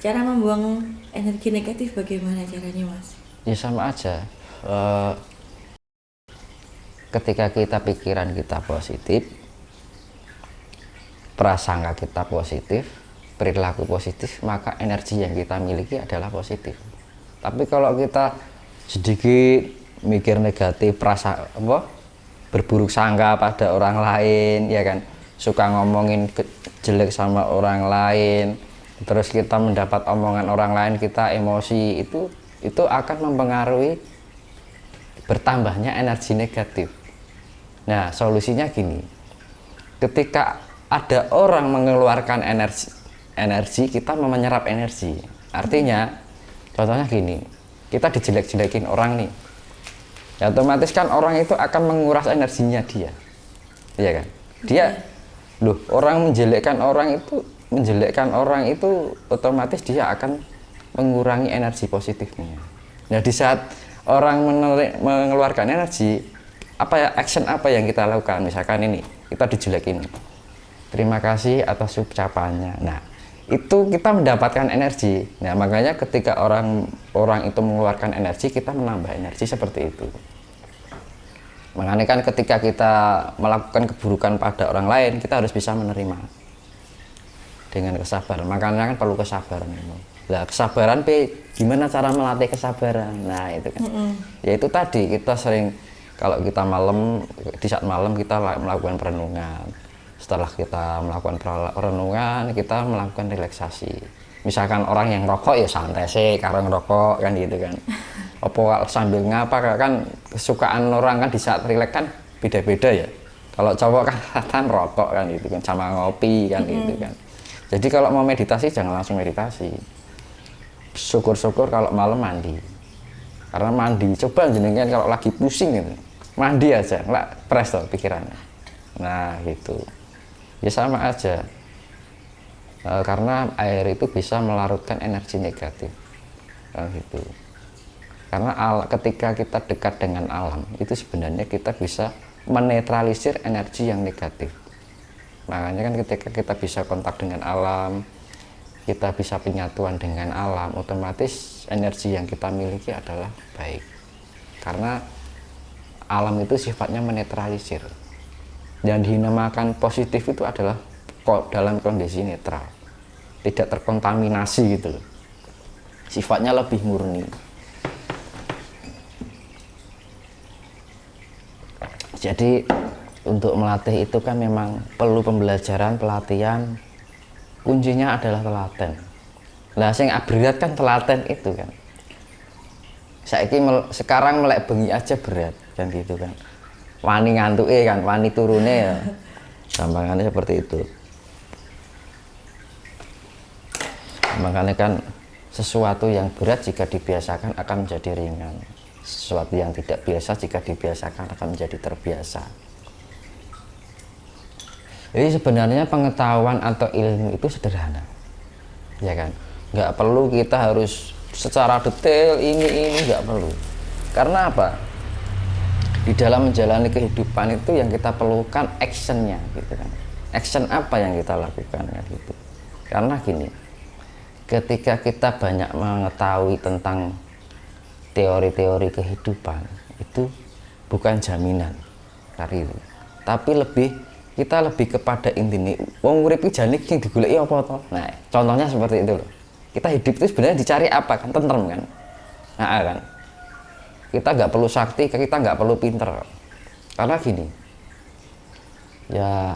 Cara membuang energi negatif bagaimana caranya, Mas? Ya sama aja. Eh, Ketika kita pikiran kita positif, prasangka kita positif, perilaku positif, maka energi yang kita miliki adalah positif. Tapi kalau kita sedikit mikir negatif, berburuk sangka pada orang lain, ya kan, suka ngomongin jelek sama orang lain, terus kita mendapat omongan orang lain, kita emosi, itu akan mempengaruhi bertambahnya energi negatif. Nah, solusinya gini. Ketika ada orang mengeluarkan energi, kita mau menyerap energi. Artinya, contohnya gini, kita dijelek-jelekin orang nih. Ya otomatis kan orang itu akan menguras energinya dia. Iya kan? Dia orang menjelekkan orang itu otomatis dia akan mengurangi energi positifnya. Nah, di saat orang mengeluarkan energi, action apa yang kita lakukan? Misalkan ini, kita dijelekin, terima kasih atas ucapannya. Nah, itu kita mendapatkan energi. Nah, makanya ketika orang itu mengeluarkan energi, kita menambah energi seperti itu. Makanya kan ketika kita melakukan keburukan pada orang lain, kita harus bisa menerima dengan kesabaran. Makanya kan perlu kesabaran. Nah, kesabaran gimana cara melatih kesabaran? Nah, itu kan. Ya itu tadi, kita sering, kalau kita di saat malam kita melakukan perenungan. Setelah kita melakukan perenungan, kita melakukan relaksasi. Misalkan orang yang rokok, ya santai sih karena ngerokok kan gitu kan. Apa sambil ngapa kan, kesukaan orang kan di saat rileks kan beda-beda ya. Kalau cowok kan rokok kan gitu kan, sama ngopi kan gitu kan. Jadi kalau mau meditasi jangan langsung meditasi. Syukur-syukur kalau malam mandi. Karena mandi, coba jenengan kalau lagi pusing gitu, mandi aja, nggak fresh tuh pikirannya. Nah gitu, ya sama aja. Karena air itu bisa melarutkan energi negatif, gitu. Karena ketika kita dekat dengan alam, itu sebenarnya kita bisa menetralisir energi yang negatif. Makanya kan ketika kita bisa kontak dengan alam, kita bisa penyatuan dengan alam, otomatis energi yang kita miliki adalah baik. Karena alam itu sifatnya menetralisir. Yang dinamakan positif itu adalah dalam kondisi netral, tidak terkontaminasi gitu loh. Sifatnya lebih murni. Jadi untuk melatih itu kan memang perlu pembelajaran, pelatihan. Kuncinya adalah telaten. Lah sing berat kan telaten itu kan. Sekarang melek bengi aja berat kan gitu kan. Wani ngantuke kan, wani turune ya. Gampangannya seperti itu. Makanya kan sesuatu yang berat jika dibiasakan akan menjadi ringan. Sesuatu yang tidak biasa jika dibiasakan akan menjadi terbiasa. Jadi sebenarnya pengetahuan atau ilmu itu sederhana, ya kan? Nggak perlu kita harus secara detail ini nggak perlu. Karena apa? Di dalam menjalani kehidupan itu yang kita perlukan actionnya, gitu kan? Action apa yang kita lakukan, ya, gitu. Karena gini, ketika kita banyak mengetahui tentang teori-teori kehidupan itu bukan jaminan dari itu, tapi kita lebih kepada intinya wong urip iki jane sing digoleki apa to. Nah, contohnya seperti itu loh. Kita hidup itu sebenarnya dicari apa kan? Tentrem kan? Nah, kan. Kita nggak perlu sakti, kita nggak perlu pinter. Karena gini. Ya,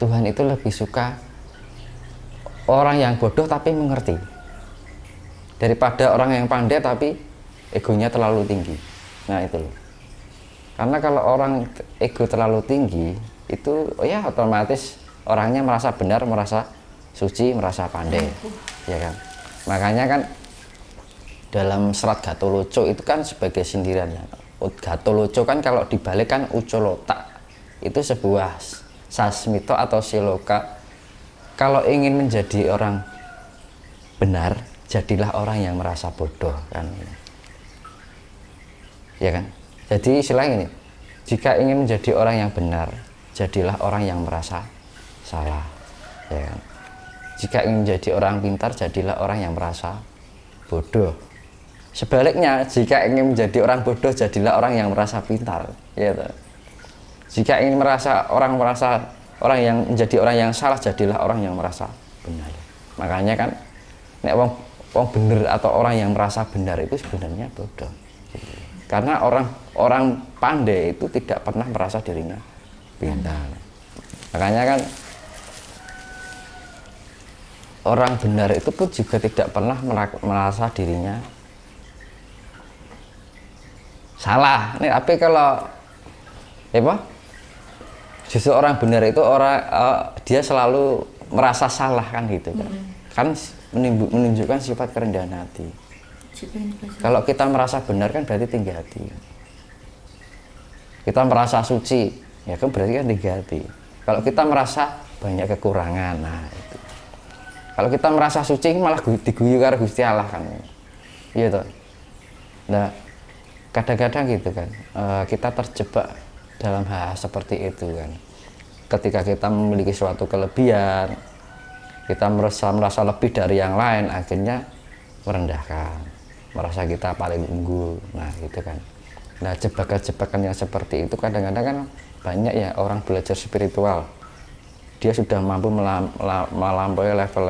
Tuhan itu lebih suka orang yang bodoh tapi mengerti. Daripada orang yang pandai tapi egonya terlalu tinggi. Nah, itu loh. Karena kalau orang ego terlalu tinggi, itu ya otomatis orangnya merasa benar, merasa suci, merasa pandai, ya kan. Makanya kan dalam serat Gatoloco itu kan sebagai sindirannya. Gatoloco kan kalau dibalik kan ucolota, itu sebuah sasmito atau siloka. Kalau ingin menjadi orang benar, jadilah orang yang merasa bodoh kan, ya kan. Jadi istilahnya ini, jika ingin menjadi orang yang benar, jadilah orang yang merasa salah, ya kan? Jika ingin menjadi orang pintar, jadilah orang yang merasa bodoh. Sebaliknya, jika ingin menjadi orang bodoh, jadilah orang yang merasa pintar. Gitu. Jika ingin orang yang menjadi orang yang salah, jadilah orang yang merasa benar. Makanya kan, nek wong bener atau orang yang merasa benar itu sebenarnya bodoh. Gitu. Karena orang pandai itu tidak pernah merasa dirinya pintar. Makanya kan orang benar itu pun juga tidak pernah merasa dirinya salah. Nih, tapi kalau justru orang benar itu dia selalu merasa salah kan gitu kan. Kan menunjukkan sifat kerendahan hati. Kalau kita merasa benar kan berarti tinggi hati. Kita merasa suci, ya kan berarti kan tinggi hati. Kalau kita merasa banyak kekurangan, nah itu. Kalau kita merasa suci malah diguyu karo Gusti Allah kan. Iya toh. Nah, kadang-kadang gitu kan, kita terjebak dalam hal seperti itu kan. Ketika kita memiliki suatu kelebihan, kita merasa lebih dari yang lain, akhirnya merendahkan, merasa kita paling unggul. Nah gitu kan. Nah, jebakan-jebakan yang seperti itu kadang-kadang kan banyak ya orang belajar spiritual, dia sudah mampu melampaui level,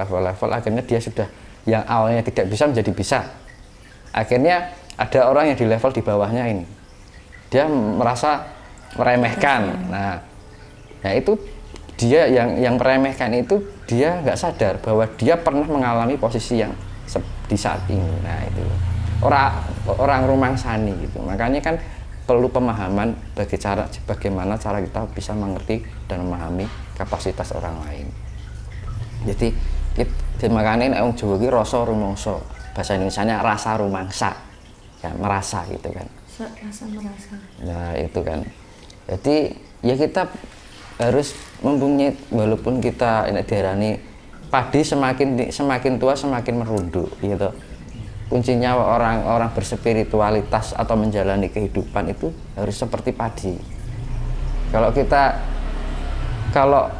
akhirnya dia sudah yang awalnya tidak bisa menjadi bisa. Akhirnya ada orang yang di level di bawahnya ini, dia merasa meremehkan. Nah itu dia yang meremehkan itu dia nggak sadar bahwa dia pernah mengalami posisi yang di saat ini. Nah itu orang rumangsani gitu. Makanya kan perlu pemahaman bagaimana cara kita bisa mengerti dan memahami kapasitas orang lain. Jadi makanya wong Jawa iki rasa rumangsa, bahasa Indonesianya rasa rumangsa, ya merasa gitu kan. Rasa merasa. Nah itu kan. Jadi ya kita harus mempunyai, walaupun kita diarani padi semakin tua semakin merunduk gitu. Kuncinya orang berspiritualitas atau menjalani kehidupan itu harus seperti padi. Kalau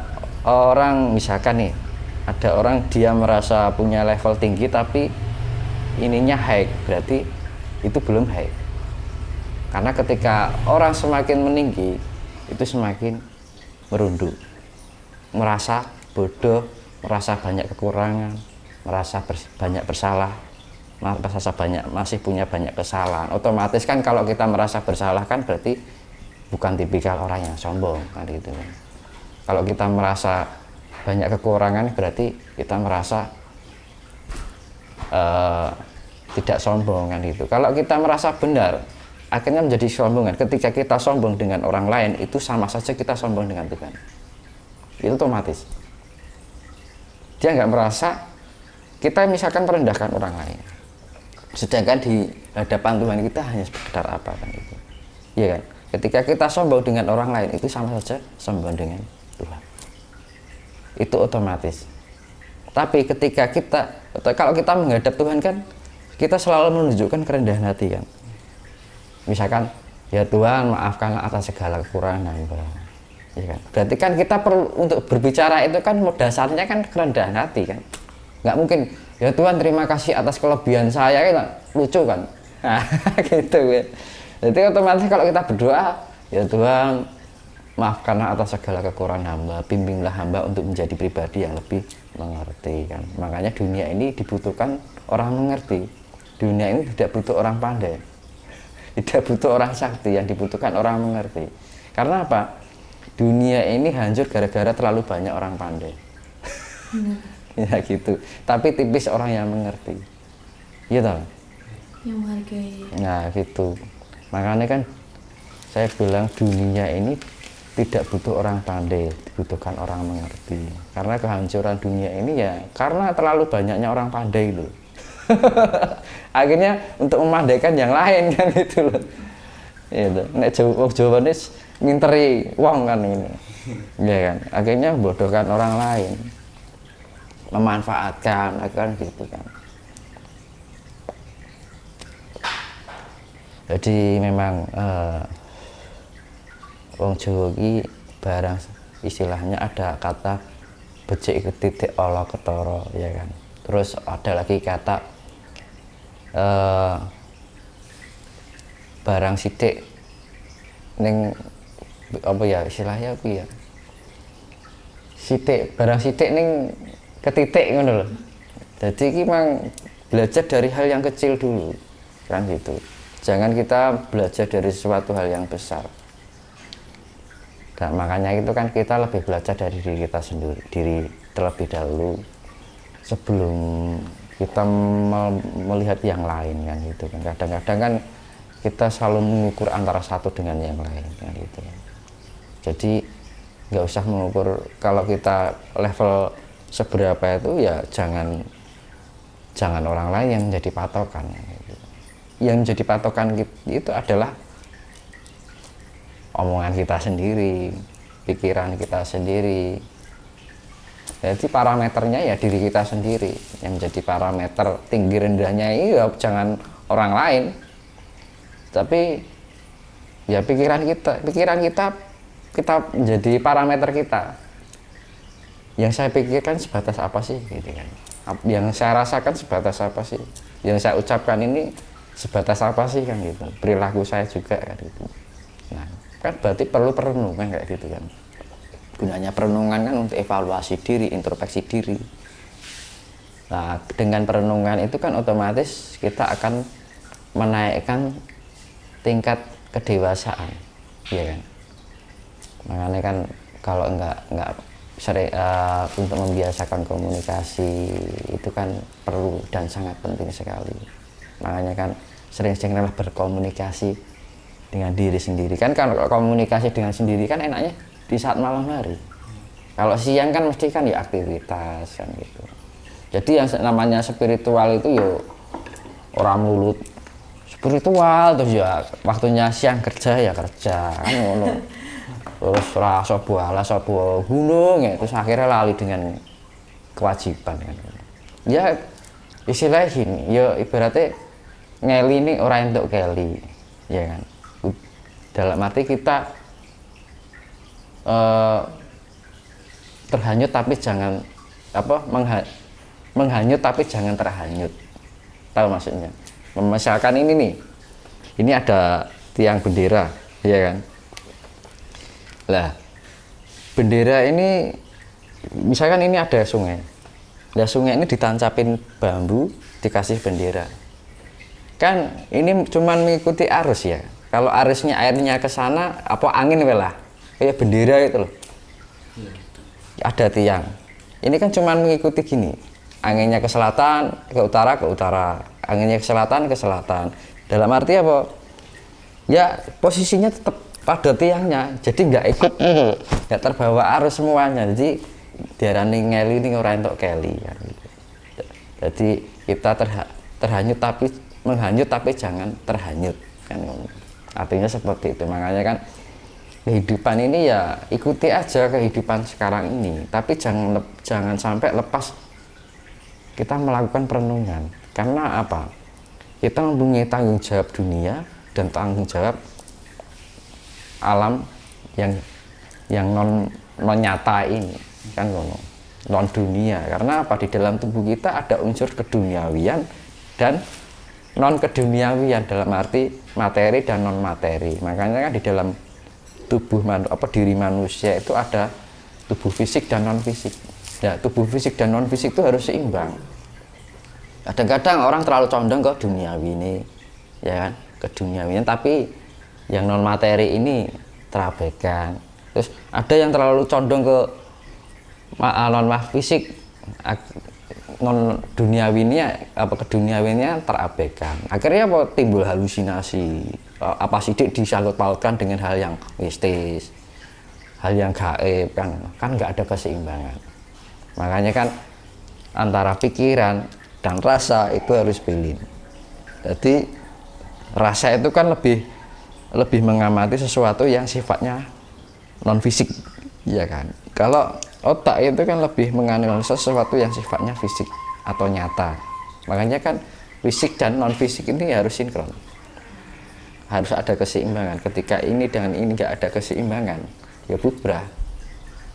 orang misalkan nih, ada orang dia merasa punya level tinggi tapi ininya high, berarti itu belum high. Karena ketika orang semakin meninggi, itu semakin merunduk, merasa bodoh, merasa banyak kekurangan, merasa banyak bersalah, masih punya banyak kesalahan. Otomatis kan kalau kita merasa bersalah kan berarti bukan tipikal orang yang sombong kan gitu. Kalau kita merasa banyak kekurangan berarti kita merasa tidak sombong kan gitu. Kalau kita merasa benar akhirnya menjadi sombongan. Ketika kita sombong dengan orang lain itu sama saja kita sombong dengan Tuhan. Itu otomatis. Dia nggak merasa kita misalkan merendahkan orang lain, sedangkan di hadapan Tuhan kita hanya sekedar apa kan itu. Iya kan? Ketika kita sombong dengan orang lain itu sama saja sombong dengan Tuhan. Itu otomatis. Tapi ketika kalau kita menghadap Tuhan kan kita selalu menunjukkan kerendahan hati kan. Misalkan, ya Tuhan maafkanlah atas segala kekurangan hamba. Ya kan? Berarti kan kita perlu untuk berbicara itu kan dasarnya kan kerendahan hati kan. Nggak mungkin, ya Tuhan terima kasih atas kelebihan saya kan lucu kan. Nah, gitu ya. Jadi otomatis kalau kita berdoa, ya Tuhan maafkanlah atas segala kekurangan hamba, bimbinglah hamba untuk menjadi pribadi yang lebih mengerti kan. Makanya dunia ini dibutuhkan orang mengerti. Dunia ini tidak butuh orang pandai, tidak butuh orang sakti, yang dibutuhkan orang mengerti. Karena apa? Dunia ini hancur gara-gara terlalu banyak orang pandai. Ya gitu. Tapi tipis orang yang mengerti. Gitu. Yang menghargai. Nah gitu. Makanya kan saya bilang dunia ini tidak butuh orang pandai, dibutuhkan orang mengerti. Karena kehancuran dunia ini ya karena terlalu banyaknya orang pandai loh. Akhirnya untuk memandaikan yang lain kan gitu loh. Itu. Nek Jawa ini nginteri wong kan ini. Ya kan. Akhirnya membodohkan orang lain. Memanfaatkan kan gitu kan. Jadi memang wong Jawa iki barang istilahnya ada kata becik titik ala ketara, ya kan. Terus ada lagi kata barang sithik ning apa ya istilahnya apa ya, sithik barang sithik ning ketitik ngono lho. Jadi iki mang belajar dari hal yang kecil dulu kan gitu. Jangan kita belajar dari sesuatu hal yang besar. Dan makanya itu kan kita lebih belajar dari diri kita sendiri, diri terlebih dahulu sebelum kita melihat yang lain kan gitu kan. Kadang-kadang kan kita selalu mengukur antara satu dengan yang lain kan gitu. Jadi nggak usah mengukur kalau kita level seberapa itu ya jangan orang lain yang menjadi patokan gitu. Yang menjadi patokan itu adalah omongan kita sendiri, pikiran kita sendiri. Jadi parameternya ya diri kita sendiri yang menjadi parameter. Tinggi rendahnya ya jangan orang lain, tapi ya pikiran kita menjadi parameter kita. Yang saya pikirkan sebatas apa sih gitu kan. Yang saya rasakan sebatas apa sih, yang saya ucapkan ini sebatas apa sih kan gitu. Perilaku saya juga kan gitu. Nah kan berarti perlu perenungan kayak gitu kan. Gunanya perenungan kan untuk evaluasi diri, introspeksi diri. Nah dengan perenungan itu kan otomatis kita akan menaikkan tingkat kedewasaan, ya kan. Makanya kan kalau enggak sering untuk membiasakan komunikasi itu kan perlu dan sangat penting sekali. Makanya kan sering-seringlah berkomunikasi dengan diri sendiri. Kan kalau komunikasi dengan sendiri kan enaknya di saat malam hari. Kalau siang kan mesti kan ya aktivitas kan gitu. Jadi yang namanya spiritual itu yo orang mulut spiritual terus ya waktunya siang kerja ya kerja kan ngono. Terus rasa sobo gunung ya, terus akhirnya lali dengan kewajiban kan. Ya istilahnya gini, ya ibaratnya ngeli ini orang untuk keli, ya kan. Dalam arti kita terhanyut tapi jangan menghanyut tapi jangan terhanyut. Tahu maksudnya? Misalkan ini nih, ini ada tiang bendera, ya kan. Lah, bendera ini misalkan ini ada sungai. Nah, sungai ini ditancapin bambu, dikasih bendera. Kan ini cuman mengikuti arus ya. Kalau arusnya airnya ke sana, apa angin welah. Kayak bendera itu loh. Ada tiang. Ini kan cuman mengikuti gini. Anginnya ke selatan, ke utara. Anginnya ke selatan. Dalam arti apa? Ya posisinya tetap pada tiangnya, jadi nggak ikut, nggak terbawa arus semuanya. Jadi diarani ngeli ini orang untuk keli ya, gitu. Jadi kita terhanyut tapi menghanyut tapi jangan terhanyut kan, artinya seperti itu. Makanya kan kehidupan ini ya ikuti aja kehidupan sekarang ini, tapi jangan sampai lepas kita melakukan perenungan. Karena apa? Kita mempunyai tanggung jawab dunia dan tanggung jawab alam yang non nyata ini kan non dunia. Karena apa? Di dalam tubuh kita ada unsur keduniawian dan non keduniawian, dalam arti materi dan non materi. Makanya kan di dalam tubuh diri manusia itu ada tubuh fisik dan non fisik. Ya, tubuh fisik dan non fisik itu harus seimbang. Kadang-kadang orang terlalu condong ke duniawi ini, ya kan, ke duniawian, tapi yang non materi ini terabaikan. Terus ada yang terlalu condong ke non fisik, non duniawinya keduniawinya terabaikan. Akhirnya apa? Timbul halusinasi. Apa sidik disangkut pautkan dengan hal yang mistis, hal yang gaib kan nggak ada keseimbangan. Makanya kan antara pikiran dan rasa itu harus pilih. Jadi rasa itu kan lebih mengamati sesuatu yang sifatnya non fisik, ya kan. Kalau otak itu kan lebih menganalisa sesuatu yang sifatnya fisik atau nyata. Makanya kan fisik dan non fisik ini harus sinkron, harus ada keseimbangan. Ketika ini dengan ini nggak ada keseimbangan, ya bubrah.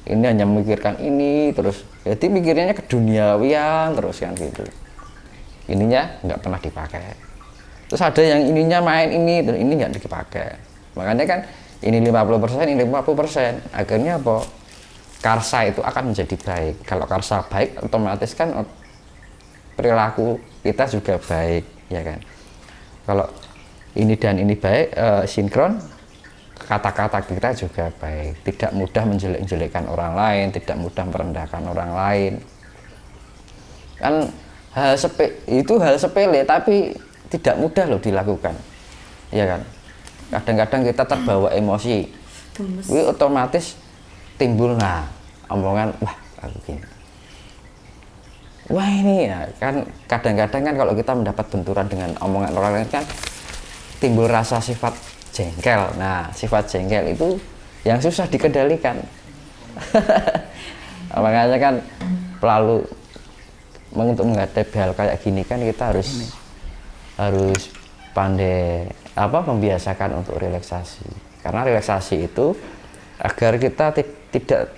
ini hanya memikirkan ini terus, jadi mikirnya ke duniawian terus kan gitu, ininya nggak pernah dipakai. Terus ada yang ininya main ini dan ini nggak dipakai, makanya kan ini 50%, ini 50%, akhirnya apa, karsa itu akan menjadi baik. Kalau karsa baik otomatis kan perilaku kita juga baik, ya kan. Kalau ini dan ini baik, sinkron, kata-kata kita juga baik, tidak mudah menjelek-jelekkan orang lain, tidak mudah merendahkan orang lain. Kan itu hal sepele tapi tidak mudah loh dilakukan, ya kan. Kadang-kadang kita terbawa emosi, Gemes. ini otomatis timbul omongan, wah aku gini, wah ini ya kan. Kadang-kadang kan kalau kita mendapat benturan dengan omongan orang lain kan timbul rasa sifat jengkel. Nah, sifat jengkel itu yang susah dikendalikan. Makanya kan selalu untuk menghadapi hal kayak gini kan kita harus pandai membiasakan untuk relaksasi. Karena relaksasi itu agar kita tidak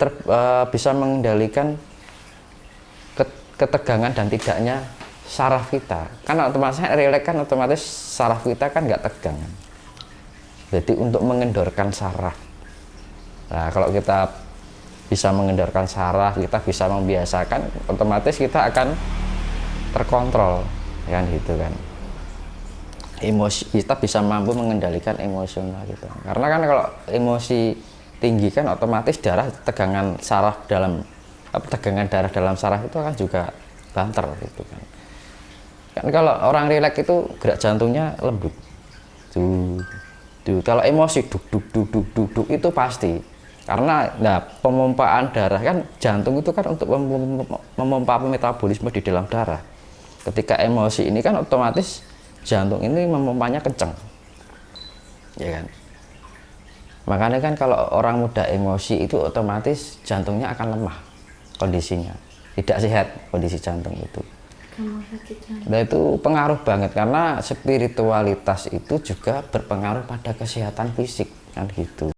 bisa mengendalikan ketegangan dan tidaknya saraf kita. Karena otomatis rileks kan otomatis saraf kita kan nggak tegang. Jadi untuk mengendorkan saraf. Nah, kalau kita bisa mengendorkan saraf, kita bisa membiasakan, otomatis kita akan terkontrol, kan gitu kan. Emosi kita bisa mampu mengendalikan emosional gitu. Karena kan kalau emosi tinggi kan otomatis tegangan darah dalam saraf itu kan juga banter gitu kan. Kan kalau orang rileks itu gerak jantungnya lembut. Kalau emosi duk itu pasti. Karena pemompaan darah kan, jantung itu kan untuk memompa metabolisme di dalam darah. Ketika emosi ini kan otomatis jantung ini memompanya kencang, ya kan. Makanya kan kalau orang muda emosi itu otomatis jantungnya akan lemah kondisinya, tidak sehat kondisi jantung itu. Nah itu pengaruh banget karena spiritualitas itu juga berpengaruh pada kesehatan fisik kan gitu.